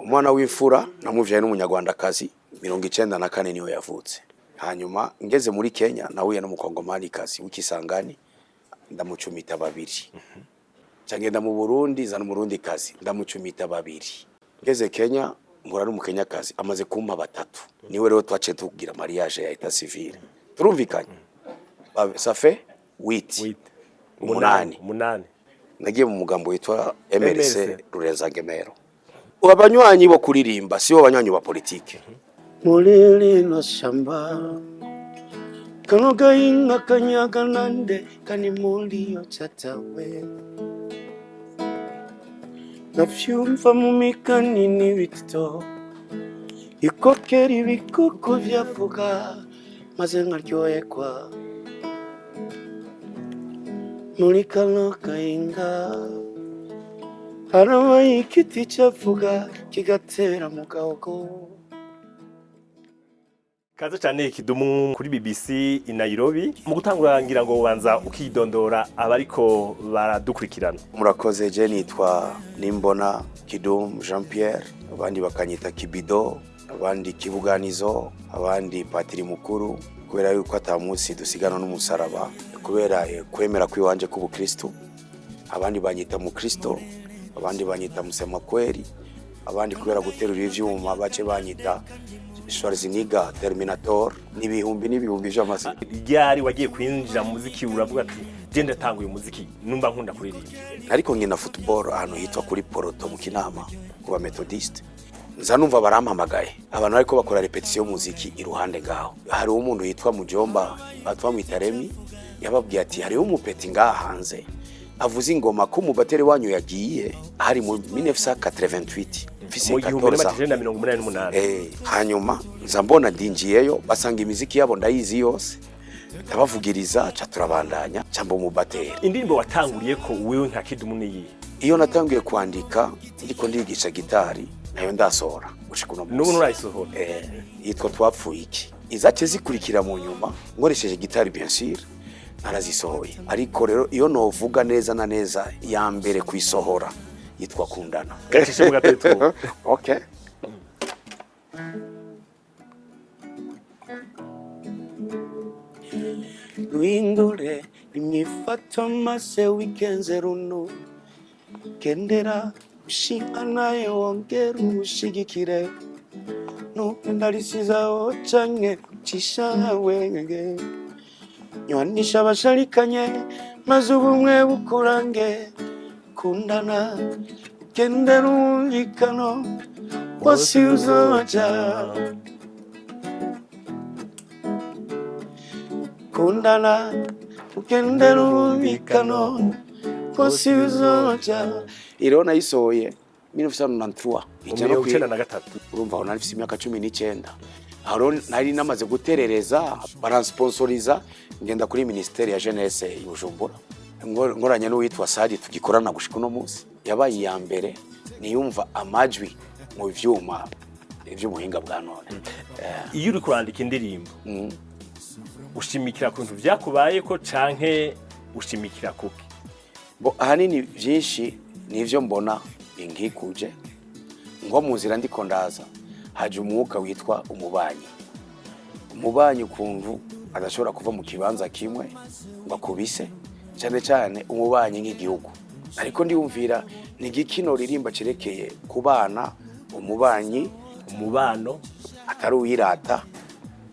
umwana w'imfura namuvyaye n'umunyarwandakazi 94 niho yavutse. Hanyuma ngeze muri Kenya nahuye n'umukongomani kazi w'Ikisangani ndamucumita babiri. Cyangenda mu Burundi zana umurundi kazi ndamucumita babiri. Ngeze Kenya mpura n'umukenya kazi amaze kumpa batatu. Niwe rero twace tugira mariage ya etat civil. Turumvikanye. Ça fait 8. Umunani. Nagiye mu mugambo witwa MRC Rurenzagemero. Abanywanyi bo kuririmba si bo banywanyi ba politike. Mulele no shamba kanoga inga kanyaga nande kani mulio chatawe nafyumva mu mikani n'ibito ikokeri bikoko vyavuga maze nkaryohekwa muri kanoga inga harabaye igiti cyavuga kigatera mu gahogo. Kaza cyane Kidumu kuri BBC i Nairobi mu gutangura ngira ngo ubanza ukidondora abariko baradukurikirana. Murakoze je nitwa Nimbona Kidumu Jean Pierre, abandi bakanyita Kibido, abandi Kibuganizo, abandi Patiri Mukuru, kubera yuko atamunsi dusigana n'umusaraba, kubera kwemera kwiwanje ku Bukristo, abandi banyita mu Kristo, abandi banyita musema kweri, abandi kubera guterura ivyuma bace banyita Schwarzenegger Terminator n'ibihumbi vy'amasi. Ryari wagiye kwinjira mu muziki uravuga ati je ndatanguye umuziki numva nkunda kuririmba. Ariko ngena football ahantu hitwa kuri Poroto mu Kinama kuba Methodist. Nza numva barampamagaye abantu ariko bakora repetition muziki iruhande ngaho. Hari umuntu yitwa Mujomba batwa Mwitaremi yababwiye ati hari umupeti ngaha hanze avuze ingoma ko mu bateri wanyu yagiye hari mu 1988 mu 1988. Hanyuma nza mbona ndinjiyeyo basanga imiziki yabo ndayizi yose ndabavugiriza ca turabandanya cambo mu bateri. Indirimbo watanguriye ko wewe nka Kidumu niyi? Iyo natangiye kwandika ndiko ndigisha gitari nayo ndasohora gushikuno munsi. N'ubu nurayisohora? Yitwa twapfuye iki. Izace zikurikira mu nyuma nkoresheje gitari bien sûr narazisohoye. Ariko rero iyo novuga neza na neza ya mbere kwisohora yitwa Kundana. Gacishe mu gatetu. Okay. Windure imyifato maze wigenze runo kendera ushinga naye wongera ushigikire nukundalisizaho canke ucisha wenge nywanisha abasharikanye maze ubumwe bukurange. Kundana kendera umvikano wose uzoja. Kundana kendera umvikano wose uzoja. Iro nayisohoye 1993 ijana na gatatu. Urumva aho nari imyaka 19. Aho nari namaze guterereza baransponsoriza ngenda kuri ministeri ya jeunesse y'Ubujumbura. Ngoranya n'uwitwa Sadi tugikorana gushika no munsi. Yabaye ya mbere niyumva amajwi mu vyuma ivy'ubuhinga bwa none. Iyo uri kurandika indirimbo ushimikira ku bintu vyakubaye ko canke ushimikira kuki? Bo ahanini byinshi nivyo mbona ingikuje ngo muzira ndiko ndaza haje umwuka witwa umubanyi ukuntu adashobora kuva mu kibanza kimwe ngo akubise cyane umubanyi nk'igihugu. Ariko ndiyumvira ni gikino ririmba cerekeye kubana umubano atari uwirata,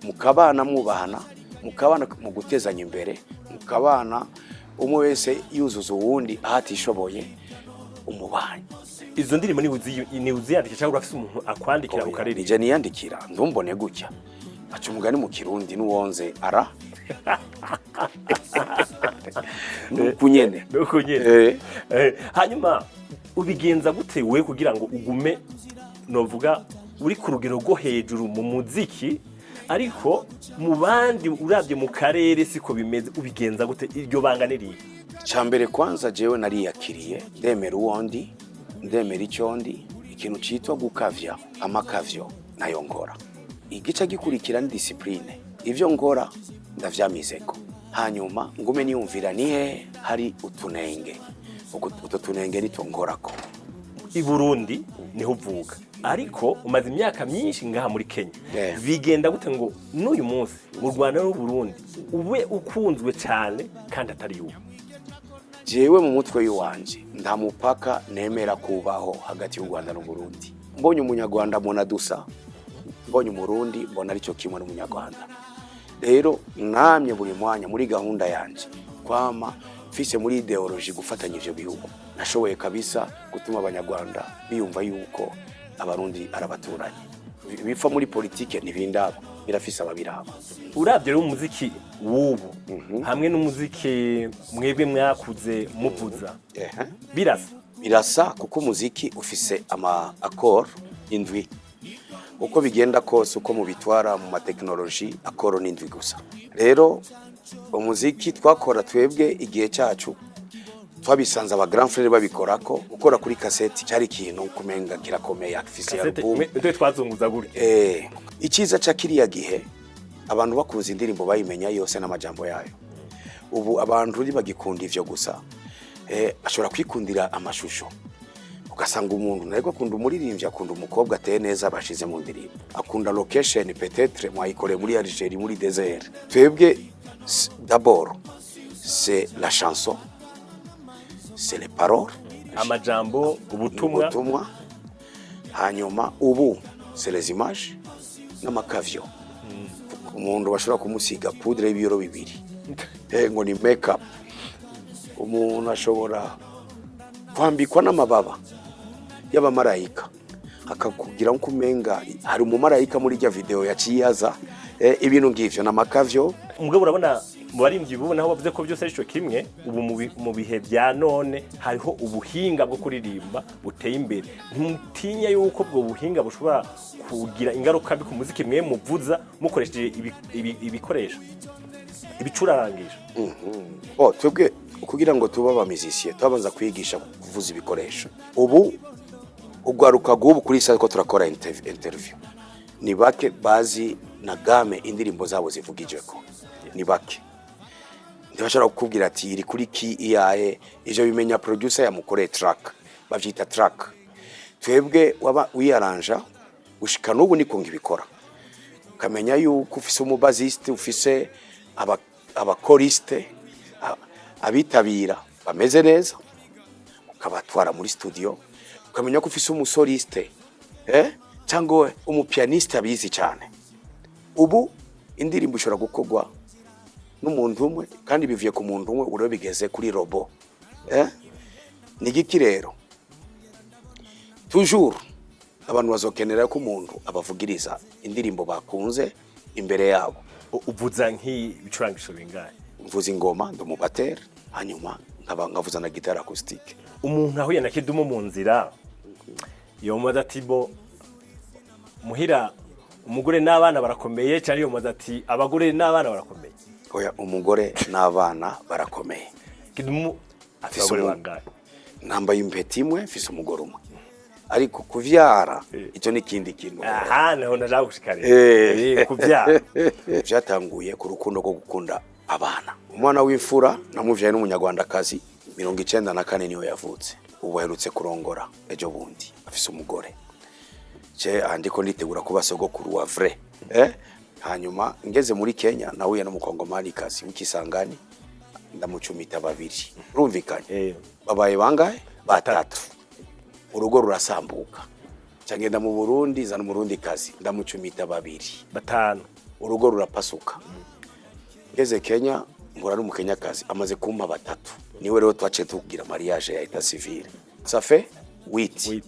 mukabana mubahana, mukabana mu gutezanya imbere, mukabana umwe wese yuzuza uwundi ahatishoboye umubanyi. Izo ndirimbo ni uziyandika cyangwa urafise umuntu akwandikira ukaririmbira? Je niyandikira ndumbone gutya aca umugani mu Kirundi n'uwonze ara nukunyene. Hanyuma ubigenza gute we kugira ngo ugume novuga uri ku rugero rwo hejuru mu muziki ariko mu bandi uravye mu karere siko bimeze? Ubigenza gute? Iryo banga niri? Cyambere kwanza jewe nariyakiriye ndemera uwondi ndemera icyondi ikintu citwa gukavya amakavyo nayo ngora. Igice gikurikira ni discipline. Ivyo ngora ndavyamizeko. Hanyuma ngume niyumvira nihe hari utunenge. Uko utunenge nito ngorako. I Burundi niho uvuga. ariko umaze imyaka myinshi ngaha muri Kenya. Yeah. Bigenda gute ngo n'uyu munsi mu Rwanda no Burundi ube ukunzwe cyane kandi atari yuko? Jewe mu mutwe y'uwanje nta mupaka nemera kubaho hagati y'u Rwanda no Burundi. Mbonye umunyarwanda mbona dusa, mbonye umurundi mbona aricyo kimwe n'umunyarwanda. Rero namye buri mwanya muri gahunda yanje kwama mfise muri ideology gufatanya ivyo bihugu. Nashoboye kabisa gutuma abanyarwanda biyumva yuko abarundi arabaturanye. Bifa muri politike ntibindaba, birafise ababiraba. Uravye rero umuziki w'ubu hamwe n'umuziki mwebwe mwakuze muvuza birasa kuko umuziki ufise ama accord indwi. Uko bigenda kose uko mubitwara mu ma-technology accord n'indwi gusa. Rero umuziki twakora twebwe igihe cyacu twabisanze aba grand frère babikorako gukora kuri cassette cyari ikintu kumenga kirakomeye afise album twe twazunguza guri ikiza ca kiriya gihe abantu bakunze indirimbo bayimenya yose n'amajambo yayo. Ubu abantu bagikunda ivyo gusa ashobora kwikundira amashusho ugasanga umuntu nariko akunda umuririmbyi akunda umukobwa ateye neza bashize mu ndirimbo akunda location peut-être mwayikore muri Algerie muri désert. Twebwe d'abord c'est la chanson, c'est les paroles, amajambo ubutumwa hanyuma ubu c'est les images n'amakavyo. Umuntu bashobora kumusiga poudre y'ibiro bibiri ngo ni makeup. Umuntu ashobora kwambikwa n'amababa y'abamarayika akakugira nko kumenga hari umumarayika muri rya video yaciyaza ibintu ngivyo n'amakavyo. Umugabo urabona mu barimvyi bubona aho bavuze ko byose ari cyo kimwe. Ubu mu bihe bya none hariho ubuhinga bwo kuririmba buteye imbere. Ntimutinya yuko bwo buhinga bushobora kugira ingaruka ku muziki mwe muvuza mukoresheje ibikoresho ibicurarangisha? Twebwe kugira ngo tuba aba musicien twabanza kwigisha kuvuza ibikoresho. Ubu ugwaruka gubu kuri sasa ko turakora interview ni bake bazi na game indirimbo zabo zivugijeko ni bake. Ndashaka kukubwira ati iri kuri ki iyae ivyo bimenya producer yamukore track bavyita track. Twebwe waba uyaranja ushika n'ubu niko ngibikora kamenya yuko ufise umubaziste ufise abakoriste abitabira bameze neza ukabatwara muri studio ukamenya ko ufise umusoliste cyangwa umupianiste abizi cyane. Ubu indirimbo ishobora gukorwa n'umuntu umwe kandi bivuye ku muntu umwe uro bigeze kuri robo. Ni giki rero toujours abantu bazokenera ko umuntu abavugiriza indirimbo bakunze imbere yabo. Uvuza nk'ibicurangisho bingahe? Mvuza ingoma ndo mu batera hanyuma nkavuza na guitar acoustic. Umuntu ahuye na Kidumu mu nzira yomaza atibo muhira umugore n'abana barakomeye cyari yomaza ati abagore n'abana barakomeye? Oya, umugore n'abana barakomeye. Kidumu afise bangahe? Nambaye impeti imwe mfise umugore umwe ariko kuvyara icyo ni kindi kintu. Aha naho naje gushikare kuvyara byatanguye ku rukundo rwo gukunda abana. Umwana w'imfura namuvyaye n'umunyarwandakazi 94 niyo yavutse. Ubu aherutse kurongora ejo bundi afise umugore. Andiko nditegura kuba sogokuru wa vrai. Hanyuma ngeze muri Kenya nahuye n'umukongomani kazi w'ikisangani ndamucumita babiri. Urumvikanye? Babaye bangahe? Batatu. Urugo rurasambuka. Cyangenda mu Burundi zana umurundi kazi ndamucumita babiri. Batanu. Urugo rurapasuka. Ngeze Kenya mbura n'umukenya kazi amaze kumpa batatu. Niwe rero twace tugira mariage ya état civil. Ça fait 8.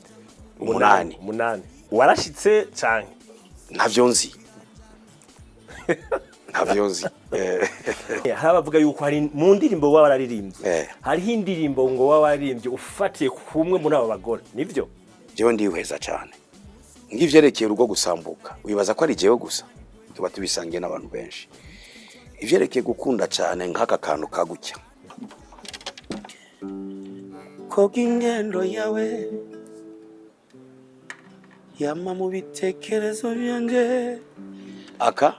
Umunani. Warashitse cyane? Ntavyo nzi. Harabavuga yuko hari mu ndirimbo waba wararirimbye. Hariho indirimbo ngo waba waririmbye ufatiye kumwe muri aba bagore. Nivyo? Jewe ndihweza cyane. Ngivyerekeye urugo gusambuka. Wibaza ko ari jewe gusa. Tuba tubisangiye n'abantu benshi. Ivyerekeye gukunda cyane nk'aka kantu kagucya. Koga ingendo yawe yama mu bitekerezo byanje. Aka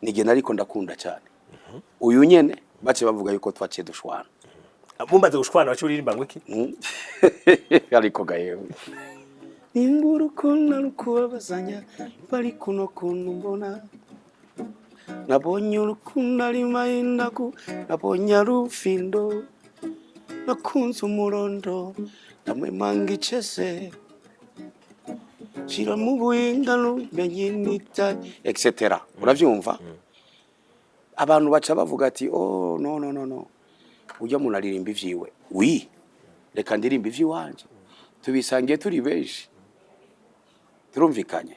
nige nariko ndakunda cyane. Uyu nyene bace bavuga yuko twaciye dushwana. Mumbaze gushwana wacu uririmba ngo iki? Ariko gayewe. nimbura ukuntu rukubabazanya bari kuno kuntu mbona nabonye urukundo ari mahindagu nabonye arufindo nakunze umurondo namwemanga icese shira mu buhingano menye nita etc. Uravyumva? Abantu baca bavuga ati oh no ujya muntu aririmba ivyiwe wi reka ndirimba ivyiwanje tubisangiye turi benshi turumvikanye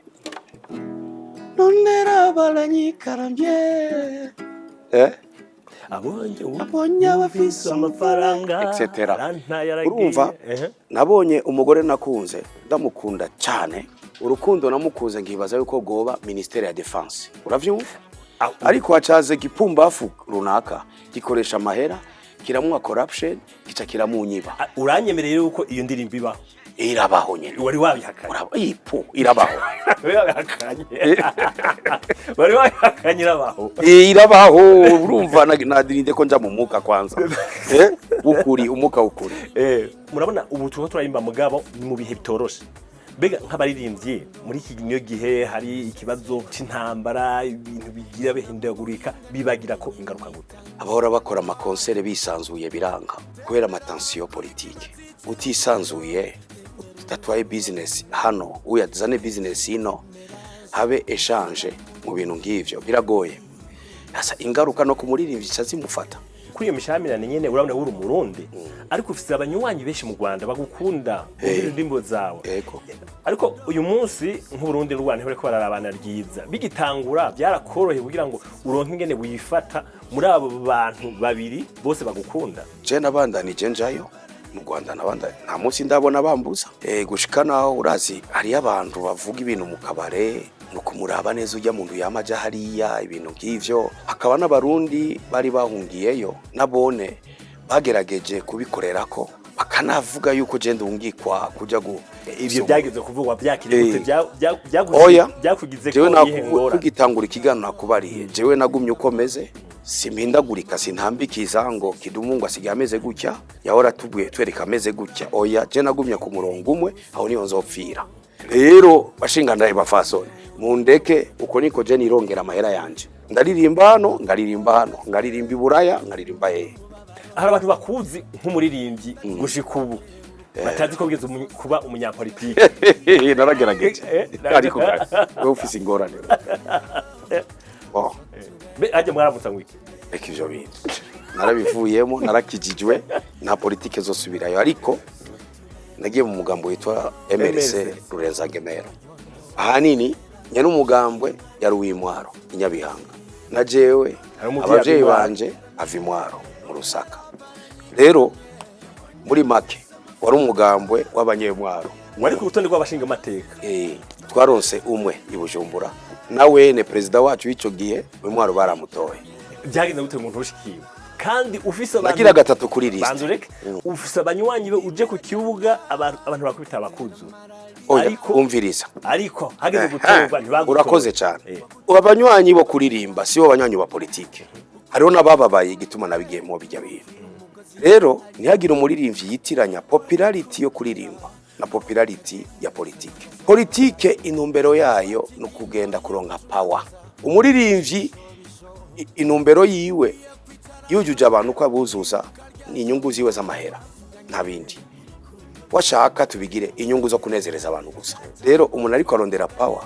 none rabaranyikaramye abonye abafise amafaranga etc. Urumva nabonye umugore nakunze ndamukunda cyane urukundo namukunze ngibaza yuko goba Ministere ya Defense uravyumva ariko acaze gipumbafu runaka gikoresha amahera kiramwa corruption kica kiramunyiba uranyemereye yuko iyo ndirimbo ibaho irabaho nyene wari wabihakanye ipo irabaho wari wabihakanye irabaho urumva nadirinde ko nja mu muka kwanza ukuri umuka ukuri murabona ubu tuho turayimba mugabo ni mu bihe bitoroshe bega nk'abaririmbye muri iki gihe hari ikibazo c'intambara ibintu bigira behindagurika bibagira ko ingaruka gute abahora bakora amakonsere bisanzuye biranga kubera amatensiyo politike utisanzuye tatwaye business hano uyazane business ino habe echange mu bintu ngivyo biragoye asa ingaruka no kumuririmbyi cyazimufata kuri iyo mishamirane nyene urabona uri umurundi ariko ufite abanywanyi benshi mu Rwanda bagukunda indirimbo zawe ariko uyu munsi nk'Uburundi n'u Rwanda bariko bararabana ryiza bigitangura byarakorohe kugira ngo uronke ingene wifata muri abo bantu babiri bose bagukunda je nabandanije njayo mu Rwanda nabanda nta munsi ndabona bambuza gushikana urazi hari abantu bavuga ibintu mu kabare nuko muraba neza ujya muntu yamaja hariya ibintu nk'ivyo hakaba n'abarundi bari bahungiyeyo nabone bagerageje kubikorerako bakanavuga yuko je ndungikwa kuja ivyo byageze kuvugwa byakiri byakugize ko yihengora kugitangura ikiganiro nakubariye jewe nagumye ukomeze simpindagurika sintambikiza ngo kidumungu asigaye ameze gutya yahora tubwiye twereka ameze gutya oya je nagumye ku murongo umwe aho niyo nzopfira rero bashingana bafasone mundeke uko niko je nirongera amahera yanje ndaririmba hano ngaririmba iburaya ngaririmba hari abantu bakuzi nk'umuririmbyi gushika ubu batazi ko bigeze kuba umunyapolitike naragerageje ariko ofisi ingorane ajya mwaramutsa ngwiki reka ivyo bintu narabivuyemo narakijijwe nta politike zosubirayo ariko nagiye mu mugambo witwa MRC Rurenza Gemero ahanini nyene umugambwe yari uw'Intwaro inyabihanga na jewe abavyeyi banje avimwaro mu Rusaka rero muri make wari umugambwe w'abanyemwaro wari ku rutonde rw'abashinga amateka twaronse umwe ibujumbura nawe ne president wacu w'ico gihe Intwaro baramutoye byagenda gute umuntu ushikiwe kandi ufise abantu nagira gatatu kuri list banzureke ufise abanywanyi be uje ku kibuga abantu bakubita abakuzu ariko umviriza ariko hageze gutorwa ntibagutora urakoze cyane abanywanyi bo kuririmba si bo abanywanyi ba politike hariho nabababaye igituma nabigiye mu bijya bintu rero ntihagira umuririmbyi yitiranya popularity yo kuririmba na popularity ya politike intumbero yayo no kugenda kuronka power umuririmbyi intumbero yiwe yujuje abantu ko abuzuza ni inyungu ziwe z'amahera ntabindi washaka tubigire inyungu zo kunezereza abantu gusa rero umuntu ariko arondera power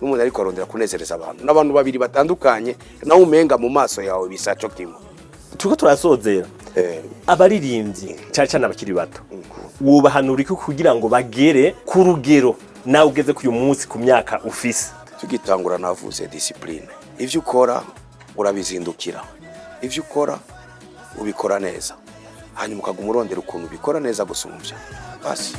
n'umuntu ariko arondera kunezereza abantu n'abantu babiri batandukanye nawe umenga mu maso yawe bisaco kimwe tuko turasozera abaririmbyi cyane abakiri bato wubahanura iki kugira ngo bagere ku rugero nawe ugeze ku uyu munsi ku myaka ufise tugitangura navuze discipline ivyo ukora urabizindukira ivyo ukora ubikora neza hanyuma ukaguma urondera ukuntu ubikora neza gusumvya basi